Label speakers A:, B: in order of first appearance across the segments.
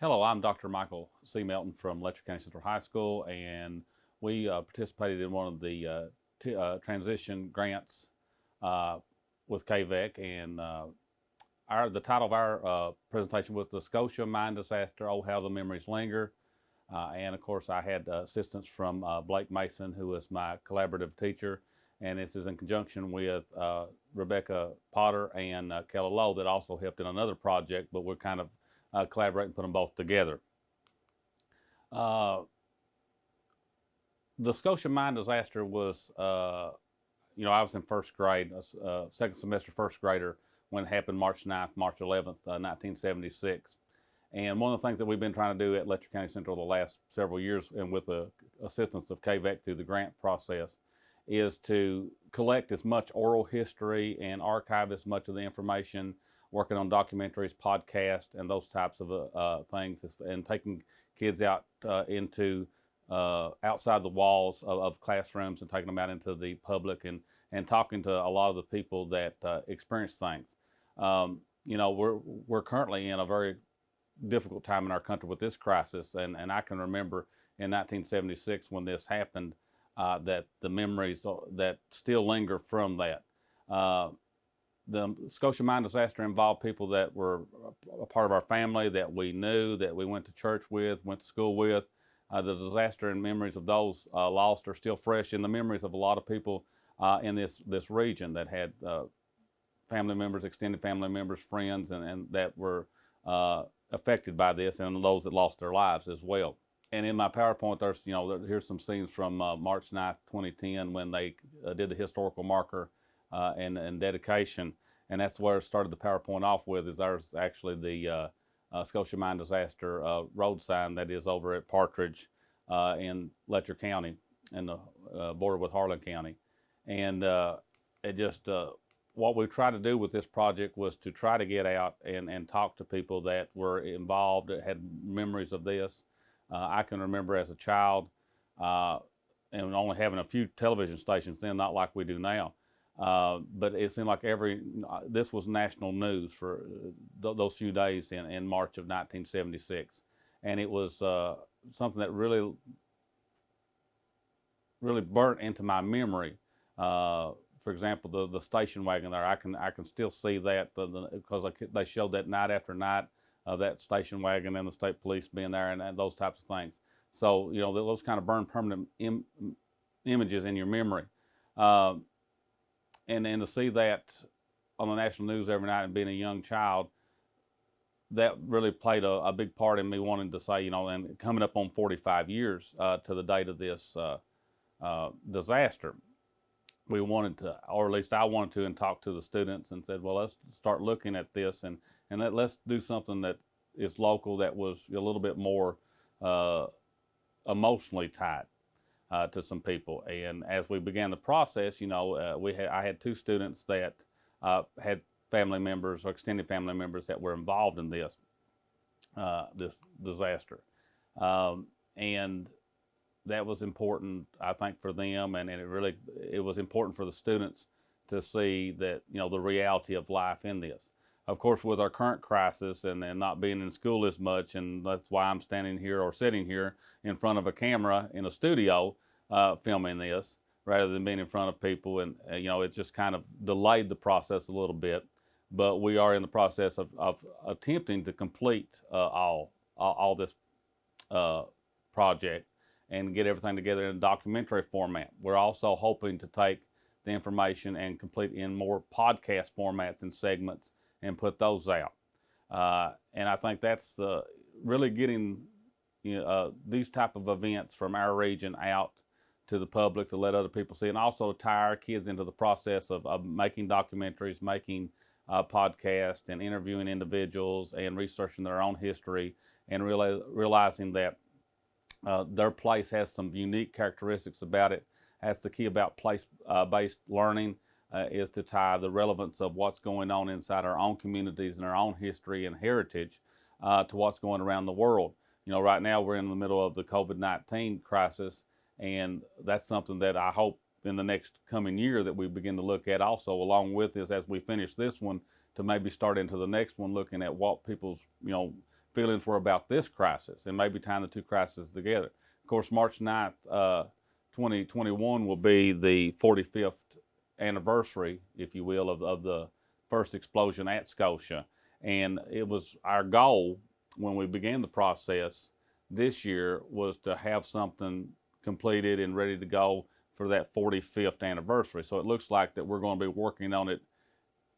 A: Hello, I'm Dr. Michael C. Melton from Letcher County Central High School, and we participated in one of the transition grants uh, with KVEC, and the title of our presentation was "The Scotia Mine Disaster: Oh, How the Memories Linger." And of course, I had assistance from Blake Mason, who was my collaborative teacher, and this is in conjunction with Rebecca Potter and Kelly Lowe that also helped in another project, but we're kind of collaborate and put them both together. Uh, the Scotia mine disaster was, I was in first grade, second semester first grader when it happened March 9th, March 11th, 1976. And one of the things that we've been trying to do at Letcher County Central the last several years, and with the assistance of KVEC through the grant process, is to collect as much oral history and archive as much of the information, working on documentaries, podcasts, and those types of things, and taking kids out into outside the walls of classrooms and taking them out into the public and talking to a lot of the people that experience things. We're currently in a very difficult time in our country with this crisis, and I can remember in 1976 when this happened, that the memories that still linger from that. The Scotia mine disaster involved people that were a part of our family, that we knew, that we went to church with, went to school with. The disaster and memories of those lost are still fresh in the memories of a lot of people in this region that had family members, extended family members, friends, and that were affected by this, and those that lost their lives as well. And in my PowerPoint, here's some scenes from March 9th, 2010, when they did the historical marker and dedication. And that's where it started the PowerPoint off with, is there's actually the Scotia mine disaster road sign that is over at Partridge in Letcher County, in the border with Harlan County. And what we tried to do with this project was to try to get out and talk to people that were involved, that had memories of this. I can remember as a child, and only having a few television stations then, not like we do now. But it seemed like this was national news for those few days in March of 1976. And it was something that really, really burnt into my memory. For example, the station wagon there, I can still see that because they showed that night after night of that station wagon and the state police being there and those types of things. So, those kind of burn permanent images in your memory. And to see that on the national news every night and being a young child, that really played a big part in me wanting to say, and coming up on 45 years to the date of this disaster, we wanted to, or at least I wanted to, and talk to the students and said, well, let's start looking at this and let's do something that is local, that was a little bit more emotionally tied to some people. And as we began the process, I had two students that had family members or extended family members that were involved in this disaster, and that was important, I think, for them, and it was important for the students to see that the reality of life in this. Of course, with our current crisis and not being in school as much, and that's why I'm standing here or sitting here in front of a camera in a studio filming this rather than being in front of people, and it just kind of delayed the process a little bit. But we are in the process of attempting to complete all this project and get everything together in a documentary format. We're also hoping to take the information and complete in more podcast formats and segments and put those out. And I think that's really getting these type of events from our region out to the public to let other people see, and also to tie our kids into the process of making documentaries, making podcasts, and interviewing individuals and researching their own history, and realizing that their place has some unique characteristics about it. That's the key about place-based learning, is to tie the relevance of what's going on inside our own communities and our own history and heritage to what's going around the world. Right now we're in the middle of the COVID-19 crisis, and that's something that I hope in the next coming year that we begin to look at also, along with this, as we finish this one, to maybe start into the next one, looking at what people's feelings were about this crisis and maybe tying the two crises together. Of course, March 9th, 2021 will be the 45th anniversary, if you will, of the first explosion at Scotia. And it was our goal when we began the process this year was to have something completed and ready to go for that 45th anniversary. So it looks like that we're going to be working on it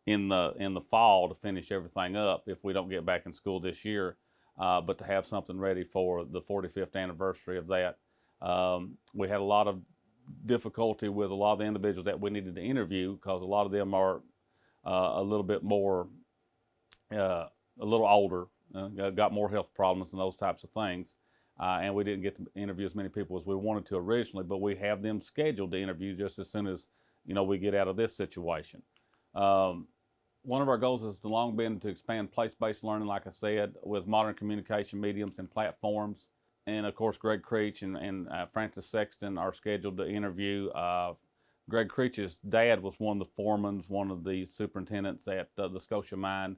A: in the fall to finish everything up if we don't get back in school this year, but to have something ready for the 45th anniversary of that. We had a lot of difficulty with a lot of the individuals that we needed to interview because a lot of them are a little bit more, a little older, got more health problems and those types of things. And we didn't get to interview as many people as we wanted to originally, but we have them scheduled to interview just as soon as, we get out of this situation. One of our goals has long been to expand place-based learning, like I said, with modern communication mediums and platforms. And of course, Greg Creech and Francis Sexton are scheduled to interview. Greg Creech's dad was one of the foremen, one of the superintendents at the Scotia mine.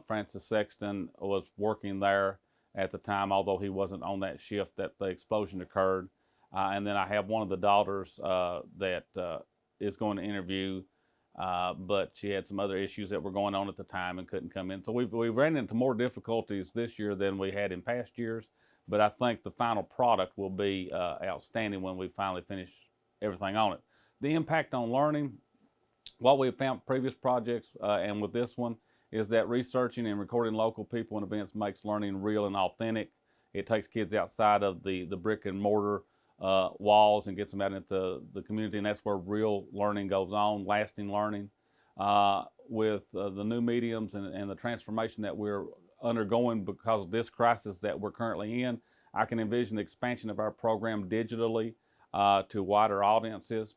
A: Francis Sexton was working there at the time, although he wasn't on that shift that the explosion occurred. And then I have one of the daughters that is going to interview, but she had some other issues that were going on at the time and couldn't come in. So we ran into more difficulties this year than we had in past years, but I think the final product will be outstanding when we finally finish everything on it. The impact on learning, what we have found previous projects and with this one, is that researching and recording local people and events makes learning real and authentic. It takes kids outside of the brick and mortar walls and gets them out into the community, and that's where real learning goes on, lasting learning. With the new mediums and the transformation that we're undergoing because of this crisis that we're currently in, I can envision the expansion of our program digitally to wider audiences.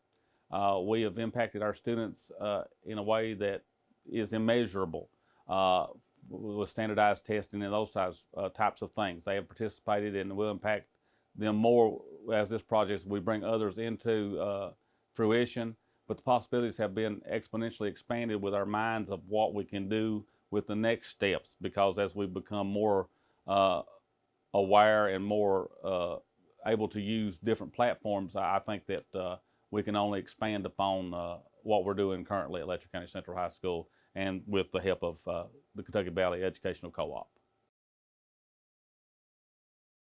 A: We have impacted our students in a way that is immeasurable with standardized testing and those types of things. They have participated and will impact them more as this project, we bring others into fruition, but the possibilities have been exponentially expanded with our minds of what we can do with the next steps, because as we become more aware and more able to use different platforms, I think that we can only expand upon what we're doing currently at Letcher County Central High School and with the help of the Kentucky Valley Educational Co-op.